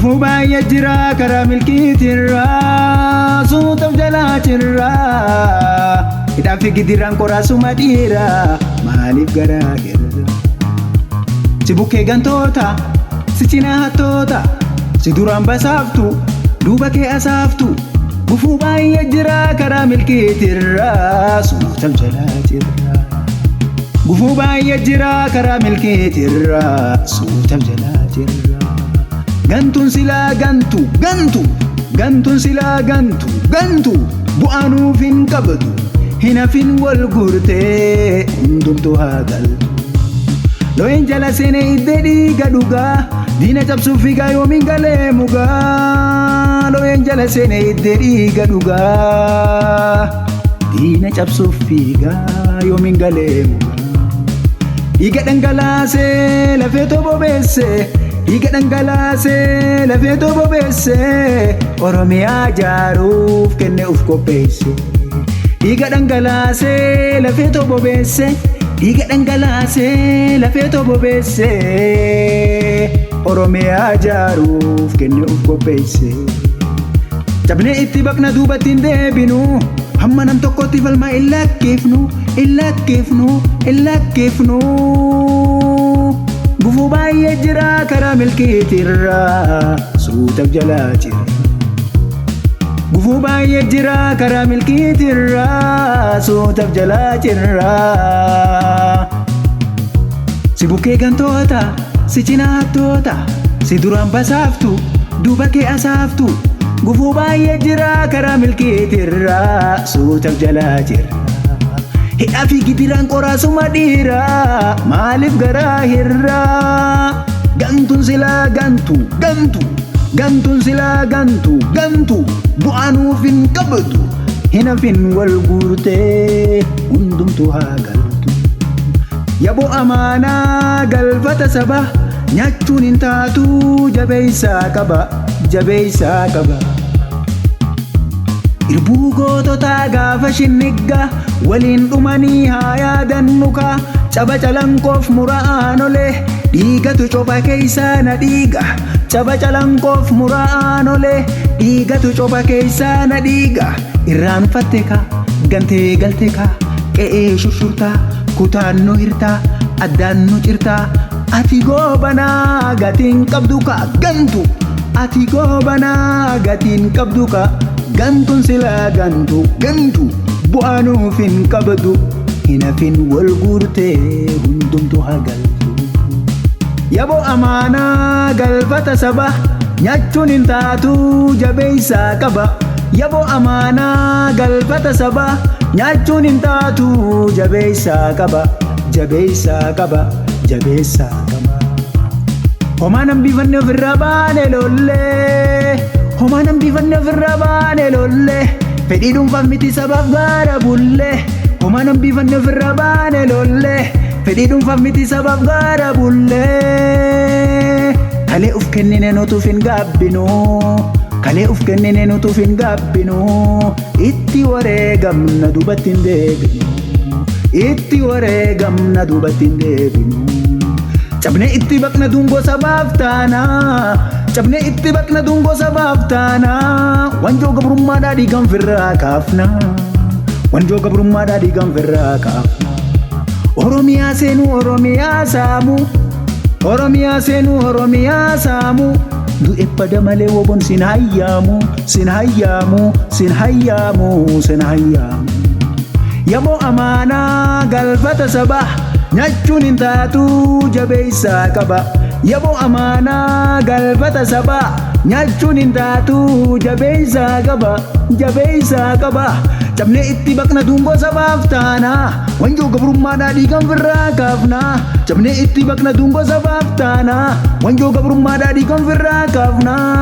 gufuu baay'ee jira karaa milkiitirraa suutaaf jalaatirraa hidhaan fi gidiraan qoraasuma dhiiraa maaliif garaa hirra si bukkee gantoota si cinaa hattoota si duraan basaaftu duuba kee asaaftu gufuu baay'ee jira karaa milkiitirraa suutaaf jalaatirraa gufuu baay'ee jira karaa milkiitirraa suutaaf jalaatirraa gantuun silaa gantu gantuun silaa gantu bu'aanuuf hin qabatu hin hafin wal gurtee hundumtuu haa galtu looyin jala seene iddee dhiiga dhugaa diina cabsuuf fiigaa yoomiin galee mugaa looyin jala seene iddee dhiiga dhugaa diina cabsuuf fiigaa yoomiin galee mugaa dhiiga dhangalaasee lafee bobeessee dhiiga dhangalaasee lafee bobeessee Oromiyaa jaaruuf kenne uf qopheesse dhiiga dhangalaasee lafee bobeessee dhiiga dhangalaasee lafee bobeessee Oromiyaa jaaruuf kenne uf qopheesse cabnee itti baqna duubatti hin deebinu hamma nam tokkotti falma hin lakkiifnu gufuu baay'ee jira karaa milkiitirraa suutaaf jalaatirra gufuu baay'ee jira karaa milkiitirraa suutaaf jalaatirra si bukkee gantoota si cinaa hattoota si duraan basaaftu duuba kee asaaftu gufuu baay'ee jira karaa milkiitirraa suutaaf jalaatirra hidhaa fi gidiraan qoraasuma dhiiraa maaliif garaa hirraa gantuun silaa gantuun silaa gantu bu'aanuuf hin qabatu hin hafin wal guurtee hundumtuu haa galtu yaboo amaanaa galfata sabaa nyaachuun hin taatuu jabeessaa qaba irbuu goototaa gaafa shinnigga waliin dhumanii haa yaadannuka caba calankoof mura'aan olee dhiigatu coba keessaa na dhiiga caba calankoof mura'aan olee dhiigatu coba keessaa na dhiiga irraanfatte ka gantee galte ka qe'ee shurshurtaa kutaan nu hirtaa addaan nu cirtaa ati goobanaa gatiin qabdu ka gantu ati goobanaa gatiin qabdu ka gantuun silaa gantu bu'aanuuf hin qabatu hin hafin wal guurtee hundumtuu haa galtu yaboo amaanaa galfata sabaa nyaachuun hin taatuu jabeessaa qaba yaboo amaanaa galfata sabaa nyaachuun hin taatuu jabeessaa qaba homaan hambifanne ofirraa baane lollee homaan hambifanne ofirraa baane lollee fedhii dhuunfaaf miti sabaaf gaara bullee homaan hambifanne ofirraa baane lollee fedhii dhuunfaaf miti sabaaf gaara bullee kalee uf kennine nutuuf hin gaabbinu kalee uf kennine nutuuf hin gaabbinu itti wareegamna duubatti hin deebinu itti wareegamna duubatti hin deebinu cabnee itti baqna dungoo sabaaf taanaa cabnee itti baqna dungoo sabaaf taanaa wanjoo gabrummaadhaa dhiigan firraa kaafna wanjoo gabrummaadhaa dhiigan firraa kaafna Oromiyaa seenuu Oromiyaa saamu Oromiyaa seenuu Oromiyaa saamu du'e bada malee wobon sin hayyaamu yaboo amaanaa galfata sabaa nyaachuun hin taatuu jabeessaa qaba yaboo amaanaa galfata sabaa nyaachuun hin taatuu jabeessaa qaba cabnee itti baqna dungoo sabaaf taanaa wanjoo gabrummaadhaa dhiigan firraa kaafnaa cabnee itti baqna dungoo sabaaf taanaa wanjoo gabrummaadhaa dhiigan firraa kaafnaa